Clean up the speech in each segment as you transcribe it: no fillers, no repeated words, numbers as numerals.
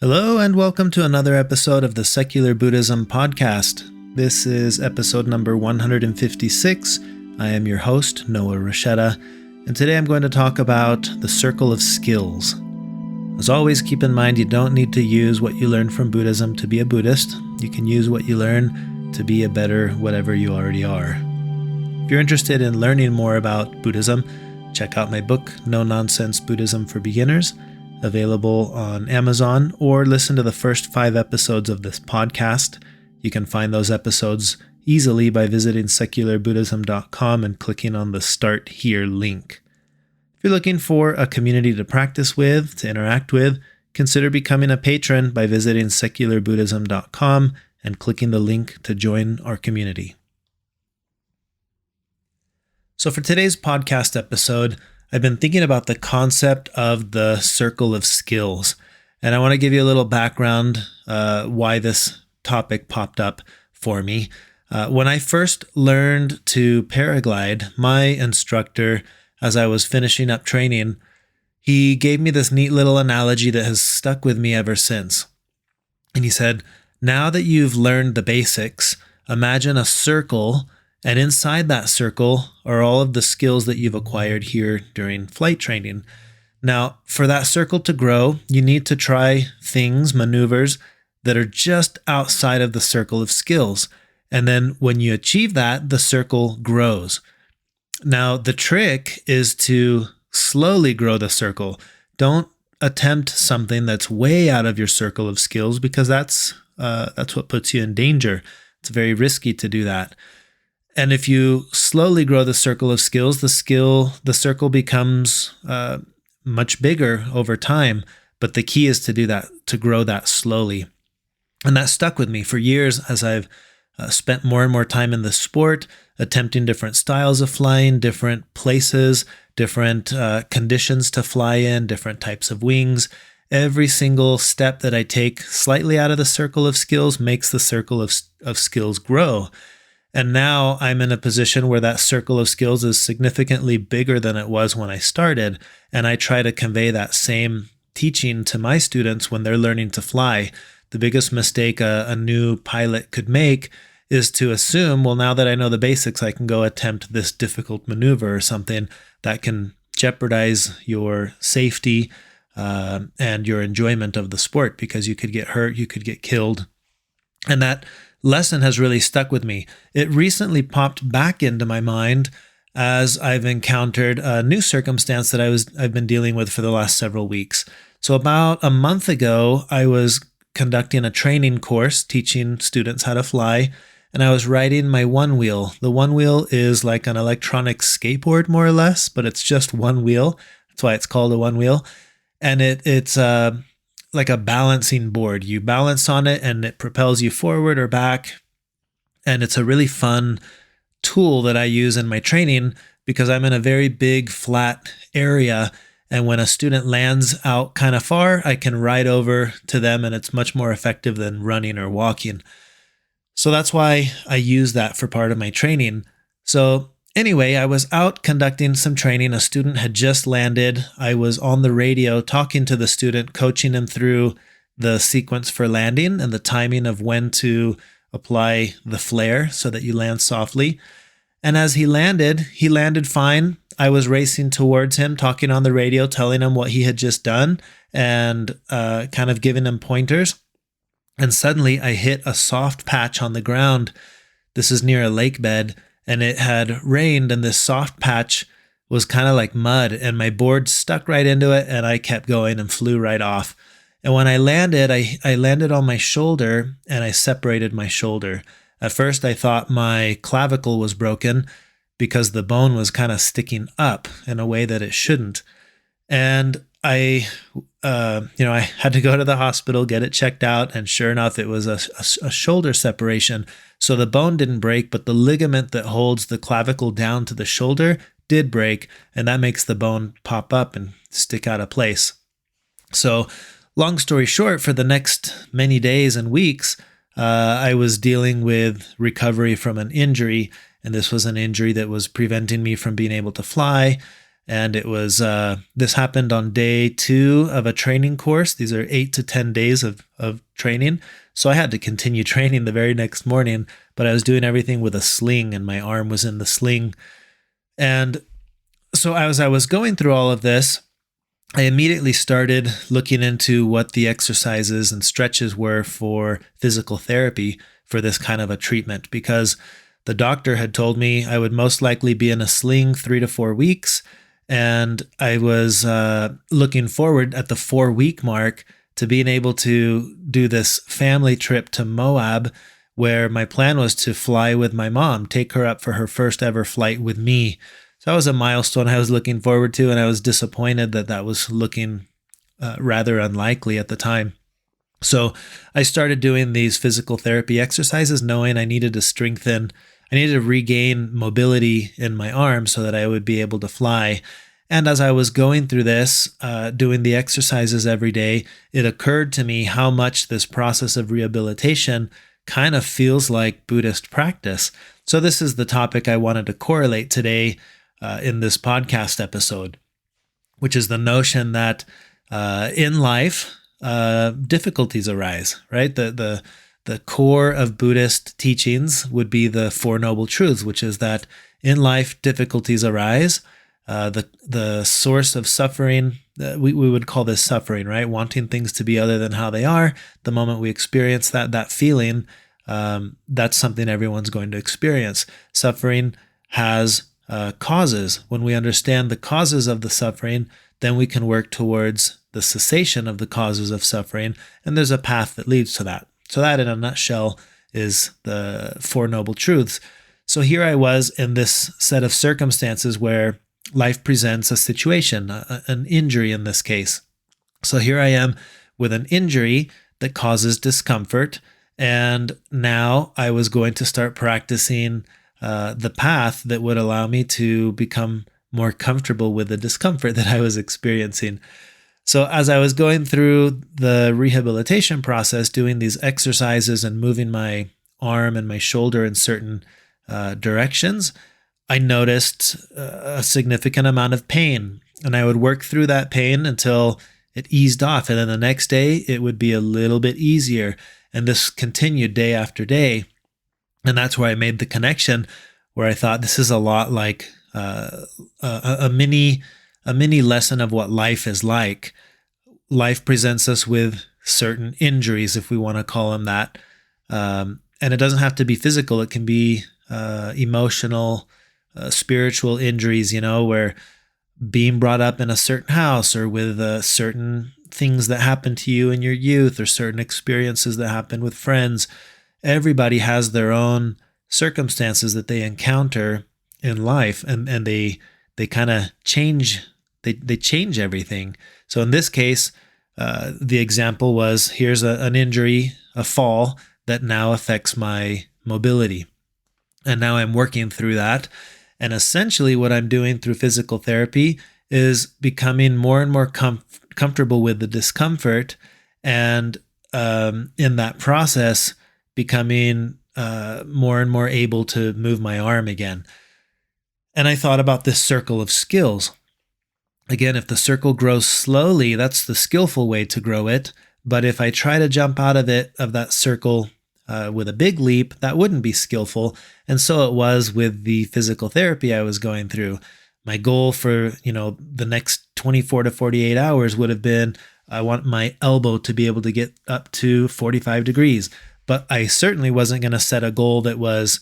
Hello, and welcome to another episode of the Secular Buddhism podcast. This is episode number 156. I am your host, Noah Rochetta, and today I'm going to talk about the circle of skills. As always, keep in mind you don't need to use what you learn from Buddhism to be a Buddhist. You can use what you learn to be a better whatever you already are. If you're interested in learning more about Buddhism, check out my book, No Nonsense Buddhism for Beginners, available on Amazon, or listen to the first 5 episodes of this podcast. You can find those episodes easily by visiting secularbuddhism.com and clicking on the Start Here link. If you're looking for a community to practice with, to interact with, consider becoming a patron by visiting secularbuddhism.com and clicking the link to join our community. So for today's podcast episode, I've been thinking about the concept of the circle of skills, and I want to give you a little background why this topic popped up for me. When I first learned to paraglide, my instructor, as I was finishing up training, he gave me this neat little analogy that has stuck with me ever since. And he said, now that you've learned the basics, imagine a circle, and inside that circle are all of the skills that you've acquired here during flight training. Now, for that circle to grow, you need to try things, maneuvers, that are just outside of the circle of skills. And then when you achieve that, the circle grows. Now, the trick is to slowly grow the circle. Don't attempt something that's way out of your circle of skills, because that's what puts you in danger. It's very risky to do that. And if you slowly grow the circle of skills, the circle becomes much bigger over time. But the key is to do that, to grow that slowly. And that stuck with me for years as I've spent more and more time in the sport, attempting different styles of flying, different places, different conditions to fly in, different types of wings. Every single step that I take slightly out of the circle of skills makes the circle of skills grow. And now I'm in a position where that circle of skills is significantly bigger than it was when I started. And I try to convey that same teaching to my students when they're learning to fly. The biggest mistake a new pilot could make is to assume, well, now that I know the basics, I can go attempt this difficult maneuver or something that can jeopardize your safety and your enjoyment of the sport, because you could get hurt, you could get killed. And that lesson has really stuck with me. It recently popped back into my mind as I've encountered a new circumstance that I've been dealing with for the last several weeks. So about a month ago, I was conducting a training course teaching students how to fly, and I was riding my one wheel. The one wheel is like an electronic skateboard, more or less, but it's just one wheel. That's why it's called a one wheel. And it's like a balancing board. You balance on it and it propels you forward or back. And it's a really fun tool that I use in my training because I'm in a very big flat area. And when a student lands out kind of far, I can ride over to them, and it's much more effective than running or walking. So that's why I use that for part of my training. So anyway, I was out conducting some training. A student had just landed. I was on the radio talking to the student, coaching him through the sequence for landing and the timing of when to apply the flare so that you land softly. And as he landed fine. I was racing towards him, talking on the radio, telling him what he had just done and kind of giving him pointers. And suddenly I hit a soft patch on the ground. This is near a lake bed. And it had rained, and this soft patch was kind of like mud, and my board stuck right into it, and I kept going and flew right off. And when I landed, I landed on my shoulder, and I separated my shoulder. At first, I thought my clavicle was broken because the bone was kind of sticking up in a way that it shouldn't. And I had to go to the hospital, get it checked out, and sure enough, it was a shoulder separation. So the bone didn't break, but the ligament that holds the clavicle down to the shoulder did break, and that makes the bone pop up and stick out of place. So long story short, for the next many days and weeks, I was dealing with recovery from an injury, and this was an injury that was preventing me from being able to fly. And it was, this happened on day 2 of a training course. These are 8 to 10 days of training. So I had to continue training the very next morning, but I was doing everything with a sling and my arm was in the sling. And so as I was going through all of this, I immediately started looking into what the exercises and stretches were for physical therapy for this kind of a treatment, because the doctor had told me I would most likely be in a sling 3 to 4 weeks. And I was looking forward at the 4-week mark to being able to do this family trip to Moab, where my plan was to fly with my mom, take her up for her first ever flight with me. So that was a milestone I was looking forward to, and I was disappointed that that was looking rather unlikely at the time. So I started doing these physical therapy exercises, knowing I needed to regain mobility in my arm so that I would be able to fly. And as I was going through this, doing the exercises every day, it occurred to me how much this process of rehabilitation kind of feels like Buddhist practice. So this is the topic I wanted to correlate today in this podcast episode, which is the notion that in life, difficulties arise, right? The core of Buddhist teachings would be the Four Noble Truths, which is that in life, difficulties arise. The source of suffering, we would call this suffering, right? Wanting things to be other than how they are. The moment we experience that feeling, that's something everyone's going to experience. Suffering has causes. When we understand the causes of the suffering, then we can work towards the cessation of the causes of suffering, and there's a path that leads to that. So that, in a nutshell, is the Four Noble Truths. So here I was in this set of circumstances where life presents a situation, an injury in this case. So here I am with an injury that causes discomfort, and now I was going to start practicing the path that would allow me to become more comfortable with the discomfort that I was experiencing. So as I was going through the rehabilitation process, doing these exercises and moving my arm and my shoulder in certain directions, I noticed a significant amount of pain. And I would work through that pain until it eased off. And then the next day, it would be a little bit easier. And this continued day after day. And that's where I made the connection, where I thought this is a lot like a mini lesson of what life is like. Life presents us with certain injuries, if we want to call them that. And it doesn't have to be physical. It can be emotional, spiritual injuries, where being brought up in a certain house or with certain things that happened to you in your youth or certain experiences that happen with friends. Everybody has their own circumstances that they encounter in life, and they kind of change. They change everything. So in this case, the example was, here's an injury, a fall that now affects my mobility. And now I'm working through that. And essentially what I'm doing through physical therapy is becoming more and more comfortable with the discomfort, and in that process, becoming more and more able to move my arm again. And I thought about this circle of skills. Again, if the circle grows slowly, that's the skillful way to grow it. But if I try to jump out of that circle with a big leap, that wouldn't be skillful. And so it was with the physical therapy I was going through. My goal for, the next 24 to 48 hours would have been, I want my elbow to be able to get up to 45 degrees. But I certainly wasn't going to set a goal that was,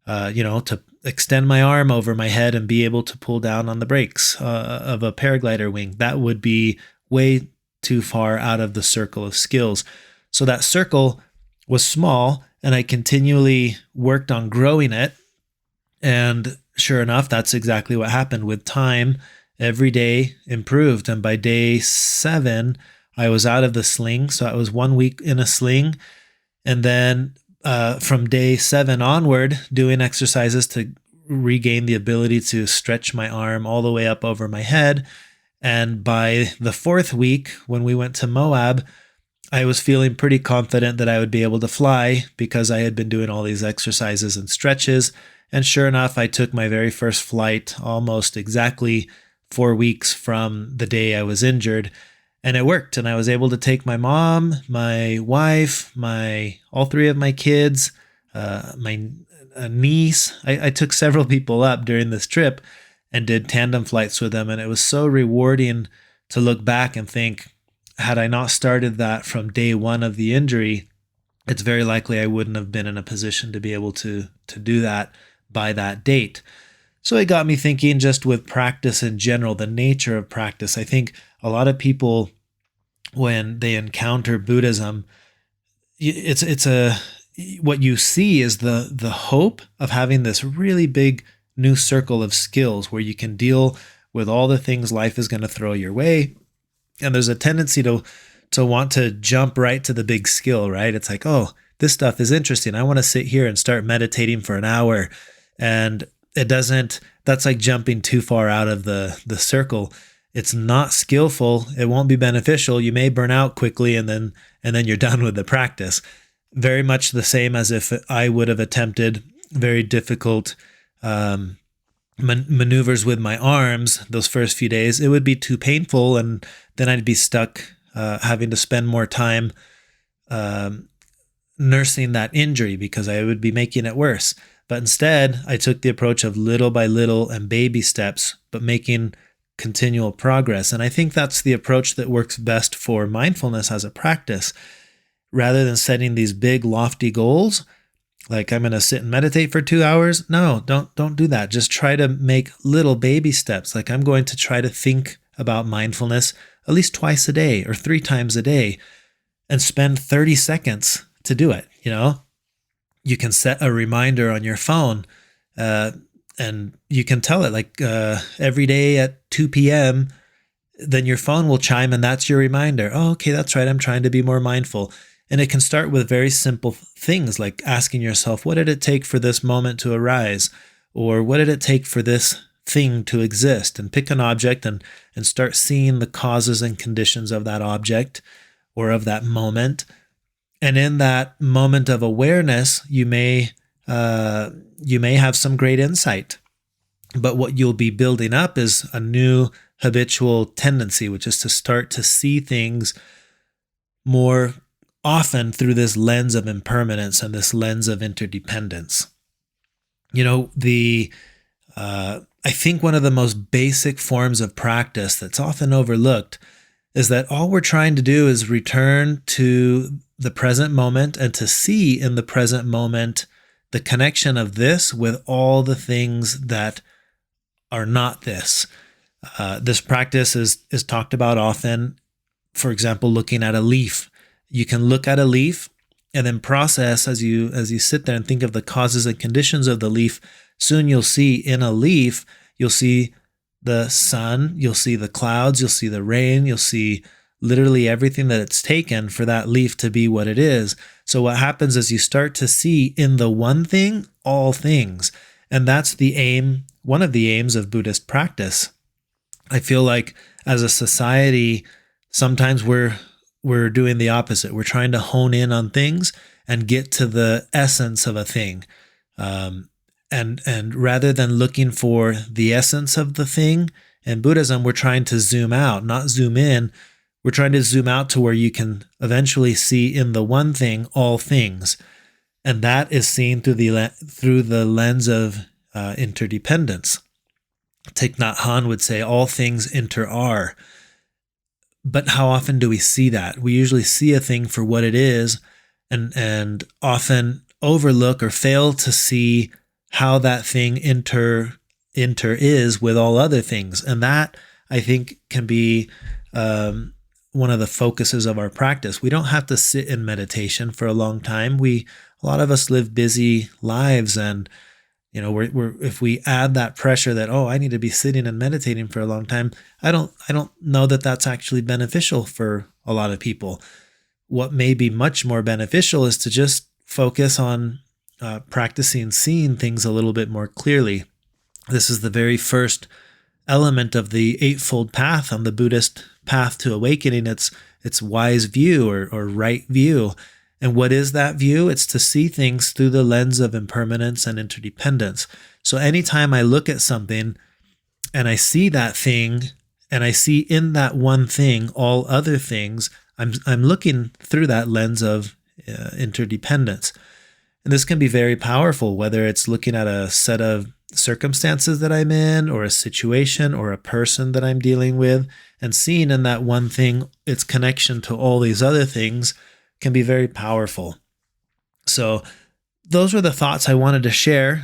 to extend my arm over my head and be able to pull down on the brakes of a paraglider wing. That would be way too far out of the circle of skills. So that circle was small, and I continually worked on growing it. And sure enough, that's exactly what happened. With time, every day improved. And by day 7, I was out of the sling. So I was 1 week in a sling. And then from day 7 onward, doing exercises to regain the ability to stretch my arm all the way up over my head. And by the 4th week, when we went to Moab, I was feeling pretty confident that I would be able to fly because I had been doing all these exercises and stretches. And sure enough, I took my very first flight almost exactly 4 weeks from the day I was injured. And it worked. And I was able to take my mom, my wife, all three of my kids, my niece. I took several people up during this trip and did tandem flights with them. And it was so rewarding to look back and think, had I not started that from day one of the injury, it's very likely I wouldn't have been in a position to be able to do that by that date. So it got me thinking, just with practice in general, the nature of practice. I think a lot of people, when they encounter Buddhism, what you see is the hope of having this really big new circle of skills where you can deal with all the things life is going to throw your way. And there's a tendency to want to jump right to the big skill, right? It's like, oh, this stuff is interesting. I want to sit here and start meditating for an hour. And that's like jumping too far out of the circle. It's not skillful. It won't be beneficial. You may burn out quickly and then you're done with the practice. Very much the same as if I would have attempted very difficult maneuvers with my arms those first few days. It would be too painful, and then I'd be stuck having to spend more time nursing that injury because I would be making it worse. But instead, I took the approach of little by little and baby steps, but making continual progress. And I think that's the approach that works best for mindfulness as a practice. Rather than setting these big, lofty goals, like I'm going to sit and meditate for 2 hours. No, don't do that. Just try to make little baby steps. Like I'm going to try to think about mindfulness at least twice a day or 3 times a day and spend 30 seconds to do it. You can set a reminder on your phone and you can tell it like every day at 2 p.m., then your phone will chime and that's your reminder. Oh, okay, that's right. I'm trying to be more mindful. And it can start with very simple things like asking yourself, what did it take for this moment to arise? Or what did it take for this thing to exist? And pick an object and start seeing the causes and conditions of that object or of that moment. And in that moment of awareness, you may have some great insight. But what you'll be building up is a new habitual tendency, which is to start to see things more often through this lens of impermanence and this lens of interdependence. I think one of the most basic forms of practice that's often overlooked is that all we're trying to do is return to the present moment and to see in the present moment the connection of this with all the things that are not this. This practice is talked about often. For example, looking at a leaf. You can look at a leaf and then process as you sit there and think of the causes and conditions of the leaf. Soon you'll see in a leaf, you'll see the sun, you'll see the clouds, you'll see the rain, you'll see literally everything that it's taken for that leaf to be what it is. So what happens is you start to see in the one thing, all things. And that's the aim, one of the aims of Buddhist practice. I feel like as a society, sometimes we're doing the opposite. We're trying to hone in on things and get to the essence of a thing. And rather than looking for the essence of the thing, in Buddhism, we're trying to zoom out, not zoom in. We're trying to zoom out to where you can eventually see in the one thing, all things. And that is seen through the lens of interdependence. Thich Nhat Hanh would say, all things inter-are. But how often do we see that? We usually see a thing for what it is and often overlook or fail to see how that thing inter is with all other things. And that, I think, can be one of the focuses of our practice. We don't have to sit in meditation for a long time. A lot of us live busy lives, and if we add that pressure that, oh, I need to be sitting and meditating for a long time, I don't know that that's actually beneficial for a lot of people. What may be much more beneficial is to just focus on practicing seeing things a little bit more clearly. This is the very first element of the Eightfold Path on the Buddhist path to awakening. It's wise view or right view. And what is that view? It's to see things through the lens of impermanence and interdependence. So anytime I look at something and I see that thing, and I see in that one thing all other things, I'm looking through that lens of interdependence. And this can be very powerful, whether it's looking at a set of circumstances that I'm in, or a situation, or a person that I'm dealing with, and seeing in that one thing its connection to all these other things can be very powerful. So those were the thoughts I wanted to share.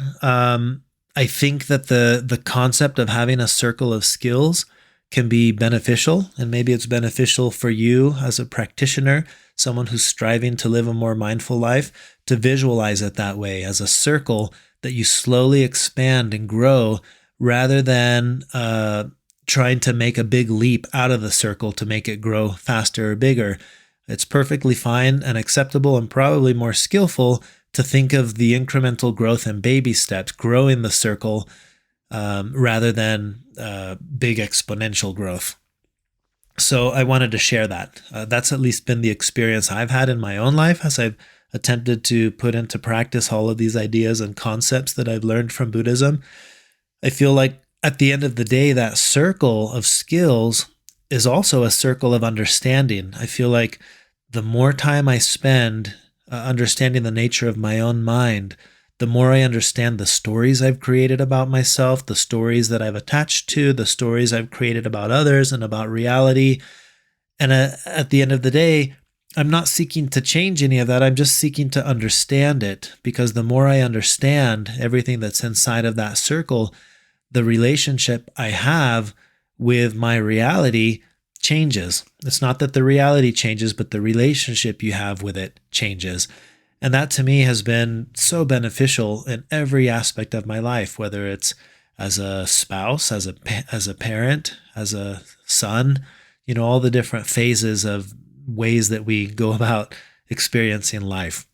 I think that the concept of having a circle of skills can be beneficial, and maybe it's beneficial for you as a practitioner, someone who's striving to live a more mindful life, to visualize it that way, as a circle that you slowly expand and grow, rather than trying to make a big leap out of the circle to make it grow faster or bigger. It's perfectly fine and acceptable, and probably more skillful to think of the incremental growth in baby steps, growing the circle, rather than big exponential growth. So I wanted to share that. That's at least been the experience I've had in my own life as I've attempted to put into practice all of these ideas and concepts that I've learned from Buddhism. I feel like at the end of the day, that circle of skills is also a circle of understanding. I feel like the more time I spend understanding the nature of my own mind, the more I understand the stories I've created about myself, the stories that I've attached to, the stories I've created about others and about reality. And at the end of the day, I'm not seeking to change any of that. I'm just seeking to understand it, because the more I understand everything that's inside of that circle, the relationship I have with my reality changes. It's not that the reality changes, but the relationship you have with it changes. And that to me has been so beneficial in every aspect of my life, whether it's as a spouse, as a parent, as a son, all the different phases of ways that we go about experiencing life.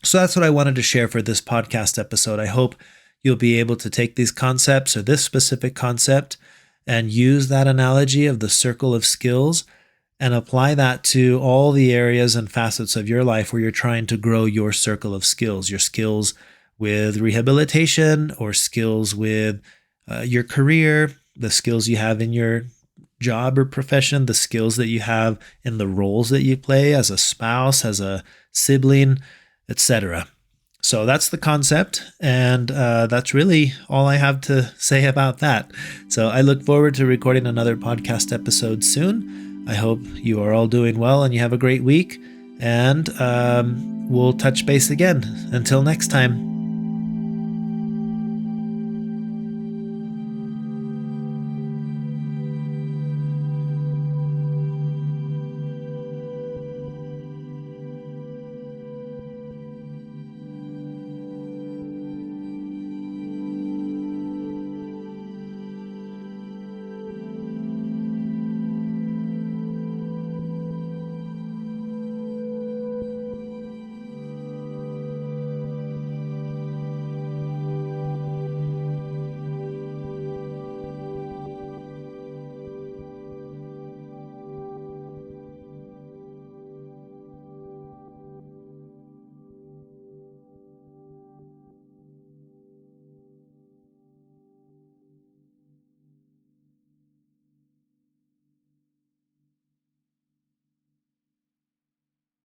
So that's what I wanted to share for this podcast episode. I hope you'll be able to take these concepts, or this specific concept, and use that analogy of the circle of skills and apply that to all the areas and facets of your life where you're trying to grow your circle of skills, your skills with rehabilitation, or skills with your career, the skills you have in your job or profession, the skills that you have in the roles that you play as a spouse, as a sibling, etc. So that's the concept, and that's really all I have to say about that. So I look forward to recording another podcast episode soon. I hope you are all doing well and you have a great week, and we'll touch base again. Until next time.